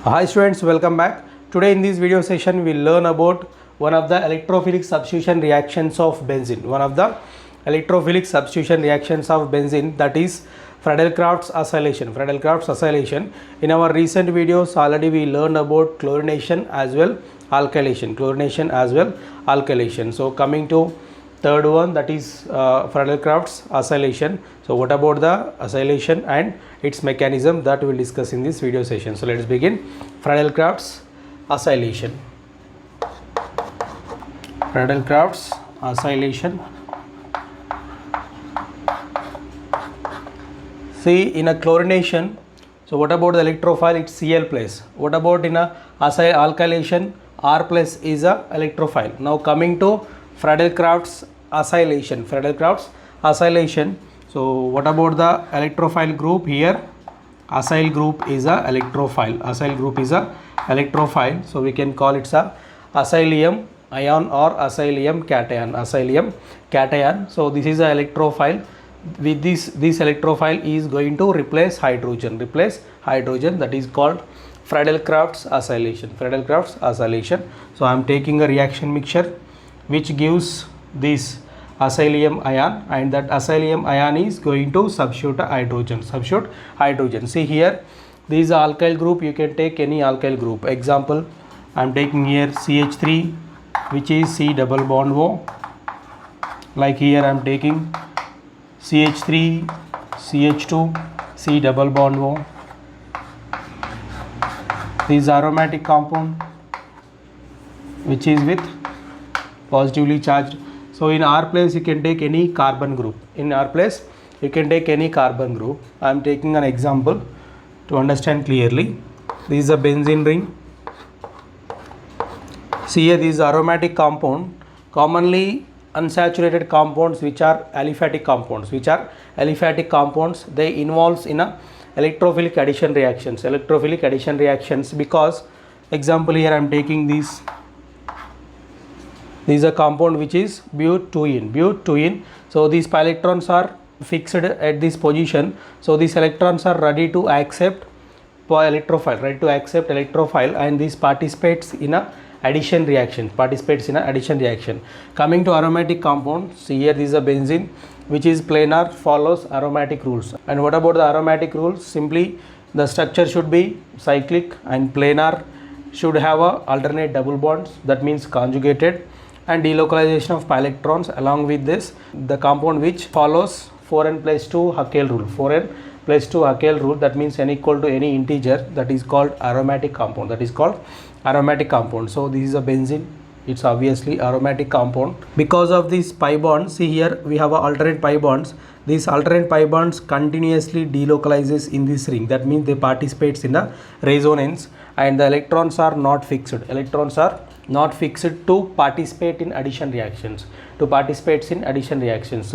Hi students, welcome back. Today in this video session we will learn about one of the electrophilic substitution reactions of benzene. One of the electrophilic substitution reactions of benzene, that is Friedel-Crafts acylation. Friedel-Crafts acylation. In our recent videos already we learned about chlorination as well alkylation. Chlorination as well alkylation. So coming to third one, that is Friedel-Crafts acylation. So what about the acylation and its mechanism, that we will discuss in this video session. So let's begin. Friedel-Crafts acylation. Friedel-Crafts acylation. See, in a chlorination, so what about the electrophile? It's Cl plus. What about in a alkylation? R plus is a electrophile. Now coming to Friedel-Crafts acylation. Friedel-Crafts acylation. So what about the electrophile group here? Acyl group is a electrophile. Acyl group is a electrophile. So we can call it a acylium ion or acylium cation. Acylium cation. So this is a electrophile. With this electrophile is going to replace hydrogen. That is called Friedel-Crafts acylation. Friedel-Crafts acylation. So I am taking a reaction mixture which gives this acylium ion, and that acylium ion is going to substitute hydrogen. See here, this is alkyl group. You can take any alkyl group. Example, I am taking here CH3, which is C double bond O. Like here I am taking CH3, CH2, C double bond O. This is aromatic compound which is with positively charged. So in R place you can take any carbon group. In R place you can take any carbon group. I am taking an example to understand clearly. This is a benzene ring. See here, this is aromatic compound. Commonly unsaturated compounds which are aliphatic compounds. They involves in a electrophilic addition reactions. Because example here I am taking this. This is a compound which is butene. So these pi electrons are fixed at this position. So these electrons are ready to accept electrophile, and this participates in a addition reaction. Coming to aromatic compound, see here, this is a benzene which is planar, follows aromatic rules. And what about the aromatic rules? Simply the structure should be cyclic, and planar should have a alternate double bonds, that means conjugated, and delocalization of pi electrons. Along with this, the compound which follows 4n plus 2 Huckel rule, that means n equal to any integer, that is called aromatic compound. So this is a benzene. It's obviously aromatic compound. Because of these pi bonds, see here we have a alternate pi bonds. These alternate pi bonds continuously delocalizes in this ring, that means they participates in the resonance, and the electrons are not fixed. To participate in addition reactions. So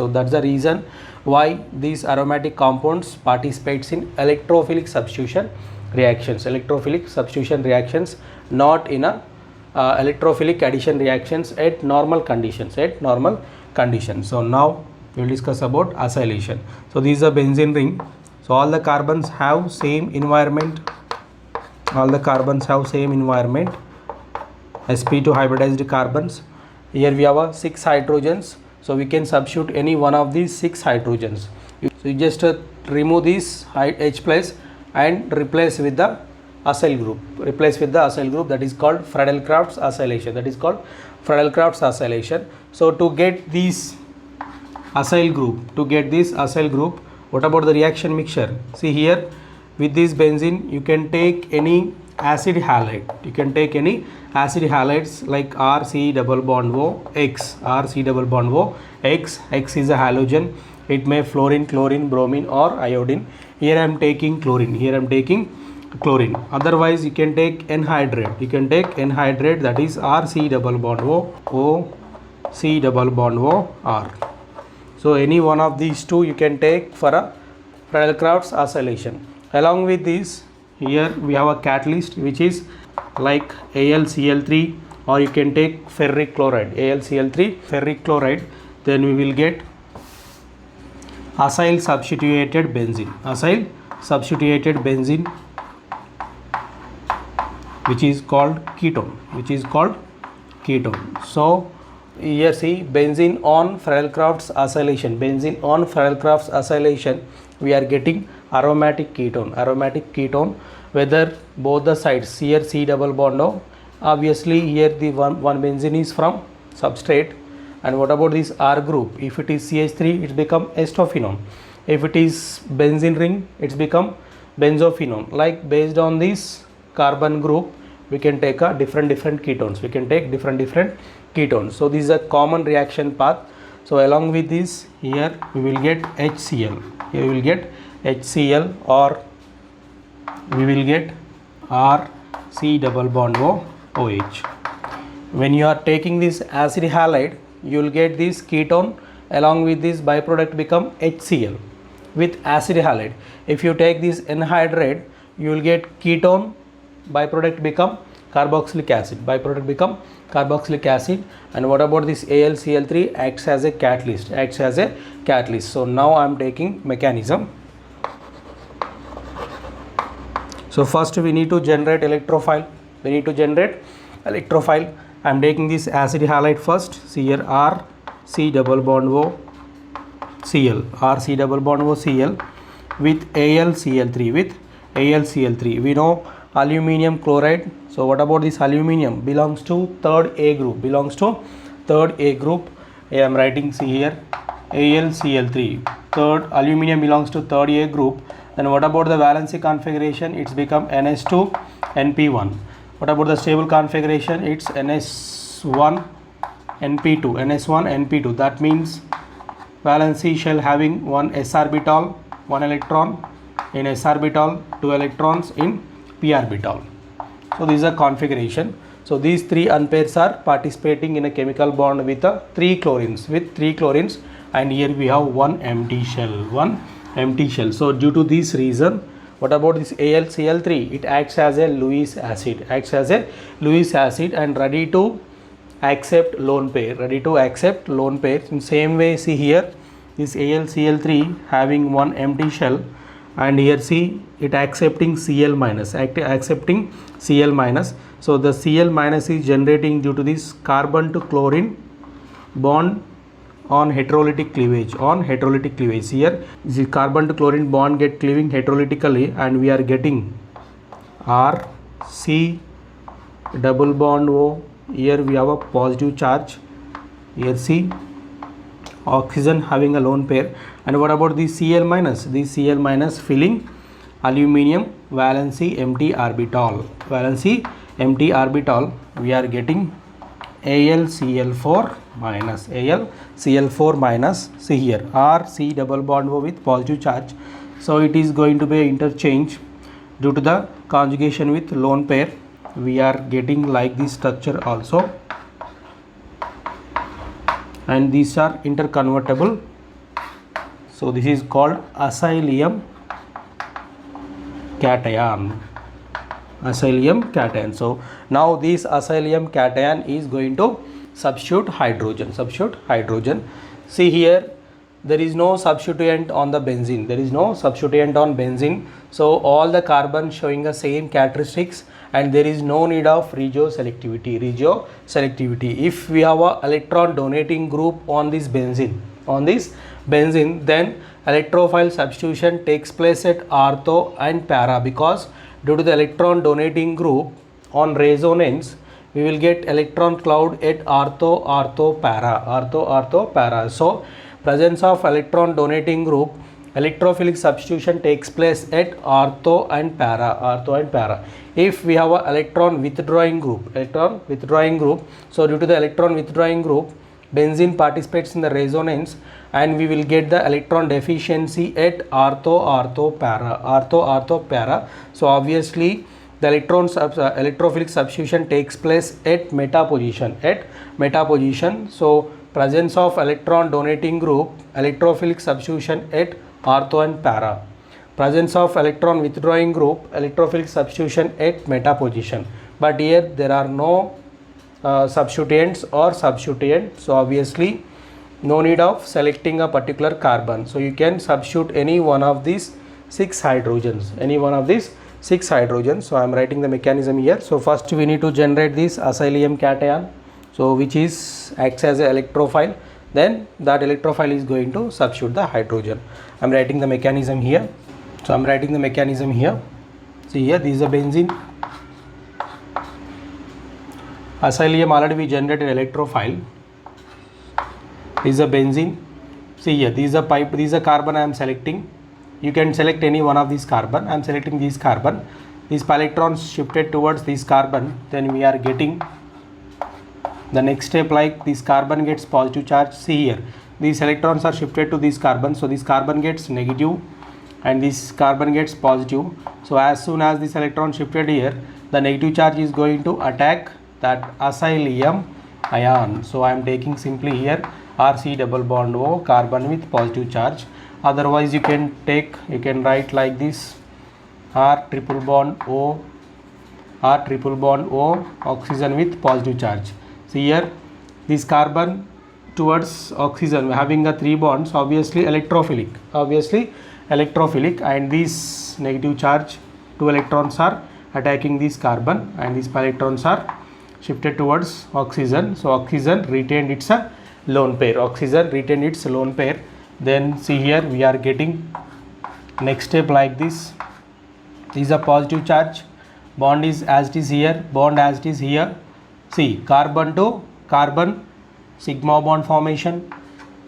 that's the reason why these aromatic compounds participates in electrophilic substitution reactions. Not in a electrophilic addition reactions at normal conditions. So now we will discuss about acylation. So this is a benzene ring. So all the carbons have same environment. sp2 hybridized carbons. Here we have 6 hydrogens. So we can substitute any one of these 6 hydrogens. So you just remove this H plus and replace with the acyl group. That is called Friedel-Crafts acylation. So to get this acyl group, what about the reaction mixture? See here, with this benzene you can take any acid halide. Like RC double bond O X. X is a halogen. It may fluorine, chlorine, bromine or iodine. Here I am taking chlorine. Otherwise you can take anhydride. That is RC double bond O C double bond O R. So any one of these two you can take for a Friedel-Crafts acylation. Along with this, here we have a catalyst which is like AlCl3, or you can take ferric chloride. Then we will get acyl substituted benzene. which is called ketone, So here see, benzene on Farrell-Crafts acylation, we are getting aromatic ketone, whether both the sides here C double bond O, obviously here the one benzene is from substrate. And what about this R group? If it is CH3, it's become estophenone. If it is benzene ring, it's become benzophenone. Like based on this carbon group, we can take a different ketones. So this is a common reaction path. So along with this, here we will get HCl. Or we will get RC double bond OH. When you are taking this acid halide, you will get this ketone, along with this byproduct become HCl with acid halide. If you take this anhydride, you will get ketone, byproduct become carboxylic acid. And what about this AlCl3? Acts as a catalyst. So now I am taking mechanism. So first we need to generate electrophile. I am taking this acid halide first. See here, RC double bond O Cl with AlCl3. We know aluminium chloride. So what about this aluminium? Belongs to third A group. I am writing, see here, AlCl3. Third aluminium belongs to third A group. Then what about the valency configuration? It's become NS2 NP1. What about the stable configuration? It's NS1 NP2. That means valency shell having one s orbital, 1 electron in s orbital, 2 electrons in p orbital. So this is a configuration. So these three unpairs are participating in a chemical bond with three chlorines, and here we have one empty shell. So due to this reason, what about this AlCl3? It acts as a Lewis acid, and ready to accept lone pair. In same way, see here, this AlCl3 having one empty shell, and here see it accepting Cl minus. So the Cl minus is generating due to this carbon to chlorine bond on heterolytic cleavage. Here the carbon to chlorine bond get cleaving heterolytically, and we are getting RC double bond O. Here we have a positive charge. Here see, oxygen having a lone pair. And what about the Cl minus? The Cl minus filling aluminium valency empty orbital. We are getting AlCl4 minus. See here, RC double bond O with positive charge. So it is going to be interchange due to the conjugation with lone pair. We are getting like this structure also, and these are interconvertible. So this is called acylium cation. So now this acylium cation is going to substitute hydrogen. See here, there is no substituent on the benzene. So all the carbon showing the same characteristics, and there is no need of regioselectivity. If we have a electron donating group on this benzene, then electrophile substitution takes place at ortho and para, because due to the electron donating group on resonance, we will get electron cloud at ortho para. So presence of electron donating group, electrophilic substitution takes place at ortho and para. If we have a electron withdrawing group, so due to the electron withdrawing group, benzene participates in the resonance, and we will get the electron deficiency at ortho para. So obviously the electrophilic substitution takes place at meta position. So presence of electron donating group, electrophilic substitution at ortho and para. Presence of electron withdrawing group, electrophilic substitution at meta position. But here there are no substituents or substituent, so obviously no need of selecting a particular carbon. So you can substitute any one of these 6 hydrogens, 6 hydrogens. So I am writing the mechanism here. So first we need to generate this acylium cation, so which is acts as an electrophile. Then that electrophile is going to substitute the hydrogen. I am writing the mechanism here. So I am writing the mechanism here. See here, this is a benzene. Acylium already we generated electrophile. This is a benzene. See here, this is a pipe, this is a carbon I am selecting. You can select any one of these carbon. I am selecting this carbon. These pi electrons shifted towards this carbon. Then we are getting the next step, like this carbon gets positive charge. See here, these electrons are shifted to this carbon. So this carbon gets negative and this carbon gets positive. So as soon as this electron shifted here, the negative charge is going to attack that acylium ion. So I am taking simply here RC double bond O, carbon with positive charge. Otherwise you can write like this, R triple bond O, oxygen with positive charge. See here, this carbon towards oxygen having a 3 bonds, obviously electrophilic, and this negative charge 2 electrons are attacking this carbon and these pi electrons are shifted towards oxygen. So oxygen retained its lone pair. Then see here, we are getting next step like this. This is a positive charge, bond is as it is here, see carbon to carbon sigma bond formation.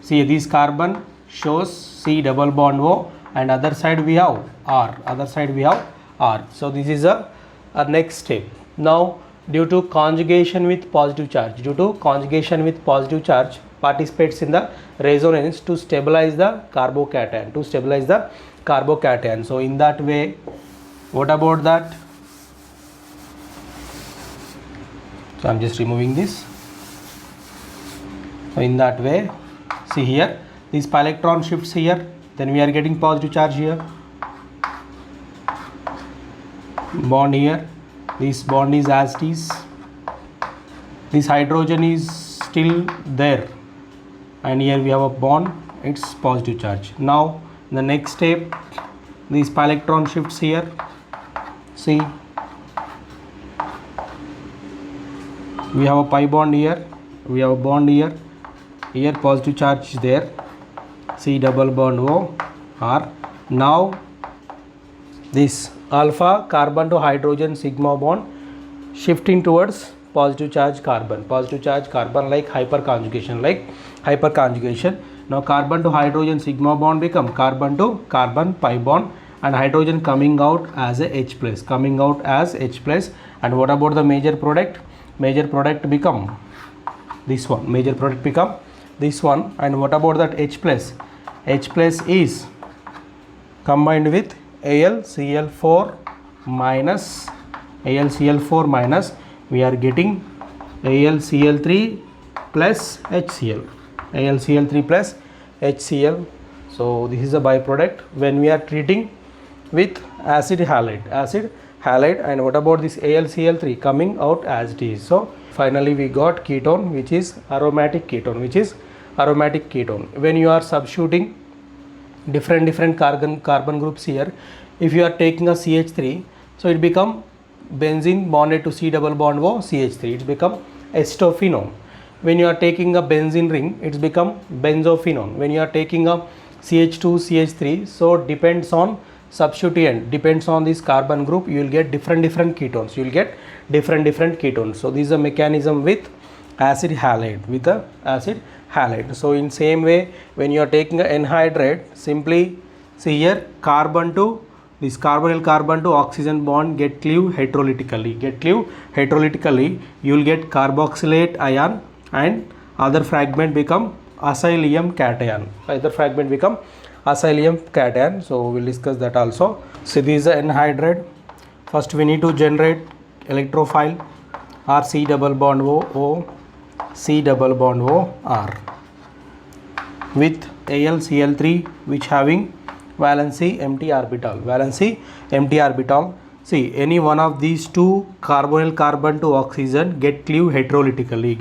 See this carbon shows C double bond O and other side we have R, so this is a next step. Now due to conjugation with positive charge, participates in the resonance to stabilize the carbocation, so in that way, what about that? So I am just removing this. So in that way, see here, this pi electron shifts here, then we are getting positive charge here, bond here, this bond is as it is, this hydrogen is still there, and here we have a bond, it's positive charge. Now the next step, this pi electron shifts here, see we have a pi bond here, here positive charge is there, C double bond O, R. Now this alpha carbon to hydrogen sigma bond shifting towards positive charge carbon, like hyperconjugation. Now carbon to hydrogen sigma bond become carbon to carbon pi bond, and hydrogen coming out as a H plus, and what about the major product? Major product become this one, and what about that H plus? H plus is combined with AlCl4 minus, we are getting AlCl3 plus HCl, so this is a byproduct when we are treating with acid halide, and what about this AlCl3 coming out as it is. So finally we got ketone, which is aromatic ketone. When you are substituting different carbon groups here, if you are taking a CH3, so it become benzene bonded to C double bond O, CH3, it's become acetophenone. When you are taking a benzene ring, it's become benzophenone. When you are taking a CH2, CH3, so depends on substituent, depends on this carbon group, you will get different ketones, so this is a mechanism with acid halide, so in same way, when you are taking an anhydride, simply see here, carbon to this carbonyl carbon to oxygen bond get cleaved heterolytically, you will get carboxylate ion, and other fragment become acylium cation, so we will discuss that also. So this is an anhydride. First we need to generate electrophile, RC double bond O, C double bond O, R, with AlCl3, which having valency empty orbital. See, any one of these two carbonyl carbon to oxygen get cleaved heterolytically.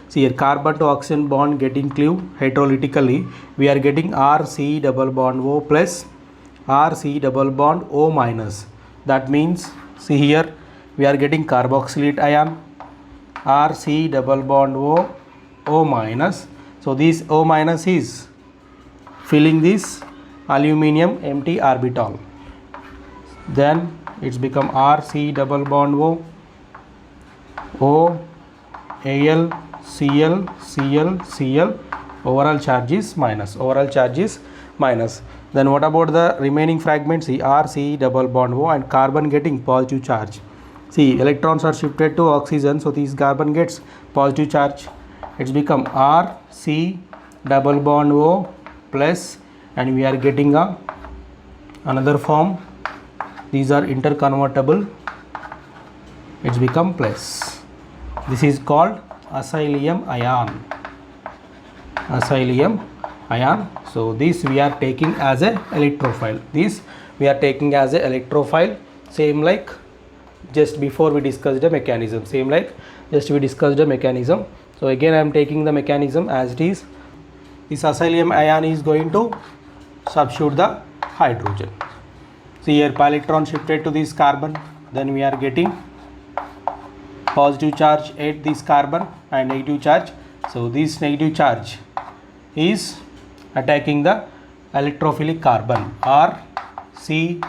See here, carbon to oxygen bond getting cleaved heterolytically, we are getting RC double bond O plus RC double bond O minus. That means, see here, we are getting carboxylate ion, RC double bond O minus. So this O minus is filling this aluminium empty orbital. Then it's become RC double bond O, Al, Cl, Cl, Cl. Overall charge is minus. Overall charge is minus. Then what about the remaining fragments? See, RC double bond O and carbon getting positive charge. See, electrons are shifted to oxygen, so this carbon gets positive charge. It's become RC double bond O plus, and we are getting another form. These are interconvertible. It's become plus. This is called acylium ion. Acylium ion. So this we are taking as a electrophile. This we are taking as a electrophile. Same like just before we discussed the mechanism. Same like just we discussed the mechanism. So again I am taking the mechanism as it is. This acylium ion is going to substitute the hydrogen. See here, pi electron shifted to this carbon. Then we are getting positive charge at this carbon and negative charge. So this negative charge is attacking the electrophilic carbon, R C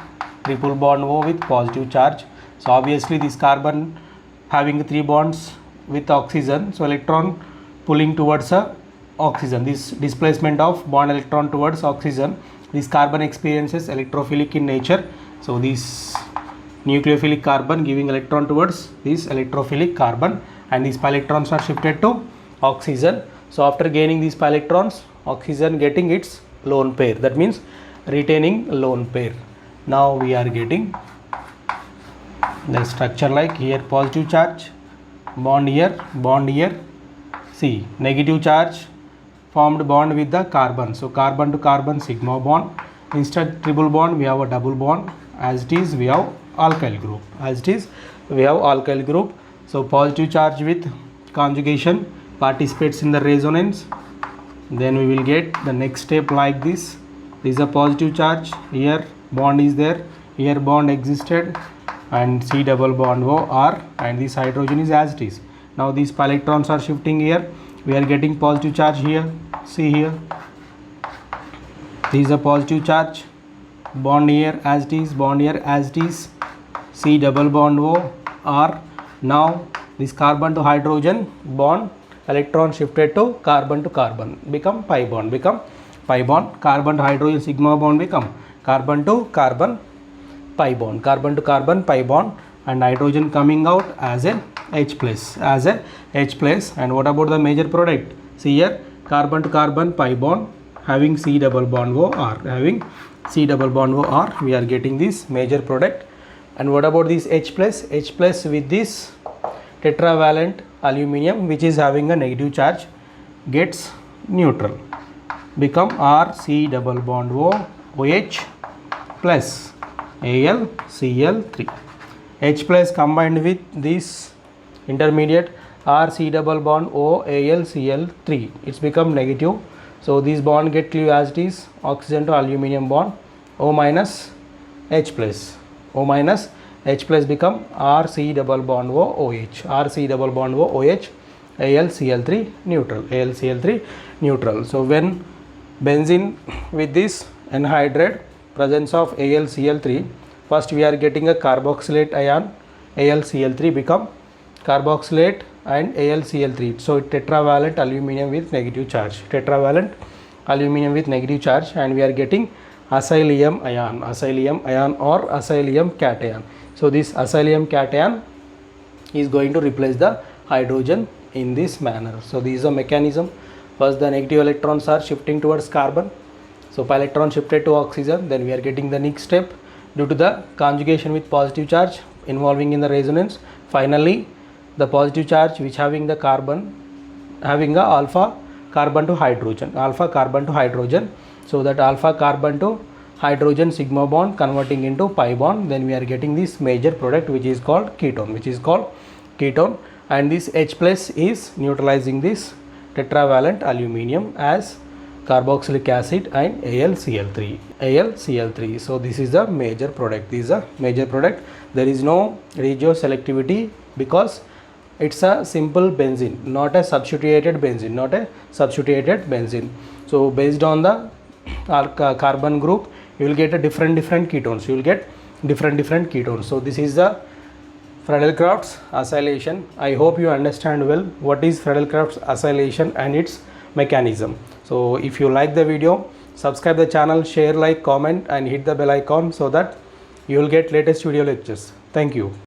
triple bond O with positive charge. So obviously this carbon having 3 bonds with oxygen, so electron pulling towards oxygen. This displacement of bond electron towards oxygen, this carbon experiences electrophilic in nature. So this nucleophilic carbon giving electron towards this electrophilic carbon, and these pi electrons are shifted to oxygen. So after gaining these pi electrons, oxygen getting its lone pair, that means retaining lone pair. Now we are getting the structure like here, positive charge, bond here. See, negative charge formed bond with the carbon, so carbon to carbon sigma bond. Instead triple bond we have a double bond. As it is we have alkyl group. As it is we have alkyl group. So positive charge with conjugation participates in the resonance. Then we will get the next step like this. This is a positive charge, here bond is there, here bond existed, and C double bond O R, and this hydrogen is as it is. Now these pi electrons are shifting here, we are getting positive charge here. See here, this is a positive charge, bond here as it is, bond here as it is, C double bond O R. Now this carbon to hydrogen bond, electron shifted to carbon, become pi bond, carbon to hydrogen sigma bond become carbon to carbon pi bond, pi bond, and hydrogen coming out as an H plus, and what about the major product? See here, carbon to carbon pi bond having C double bond O R, we are getting this major product. And what about this H plus with this tetravalent aluminium which is having a negative charge gets neutral, become RC double bond OH plus AlCl3. H plus combined with this intermediate RC double bond OAlCl3, it's become negative. So this bond get cleave as it is, oxygen to aluminium bond, O minus H plus, become RC double bond OH, AlCl3 neutral, So when benzene with this anhydride presence of AlCl3, first we are getting a carboxylate ion, AlCl3 become carboxylate and AlCl3. So tetravalent aluminium with negative charge, and we are getting acylium ion or acylium cation. So this acylium cation is going to replace the hydrogen in this manner. So this is a mechanism. First the negative electrons are shifting towards carbon, so pi electron shifted to oxygen. Then we are getting the next step due to the conjugation with positive charge involving in the resonance. Finally the positive charge which having the carbon having a alpha carbon to hydrogen, so that alpha carbon to hydrogen sigma bond converting into pi bond. Then we are getting this major product which is called ketone, and this H plus is neutralizing this tetravalent aluminium as carboxylic acid and AlCl3. So this is the major product. This is a major product. There is no regioselectivity because it's a simple benzene, not a substituted benzene. So based on the carbon group, you will get a different ketones. So this is the Friedel-Crafts acylation. I hope you understand well what is Friedel-Crafts acylation and its mechanism. So if you like the video, subscribe the channel, share, like, comment and hit the bell icon so that you will get latest video lectures. Thank you.